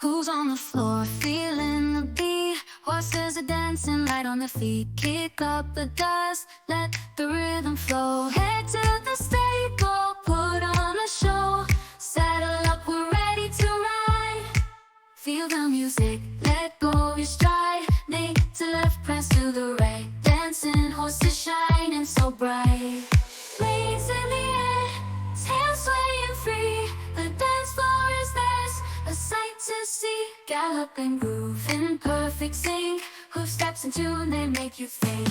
Who's on the floor, feeling the beat? Horses are dancing light on their feet. Kick up the dust, let the rhythm flow. Head to the stable, put on a show. Saddle up, we're ready to ride. Feel the music, let go your stride. Knee to left, press to the right. Dancing, horses shining so bright. Legs in the air, tail swaying free. The dance floor is theirs, a sight to see. Gallop and groove in perfect sync. Hoof steps in tune, they make you think.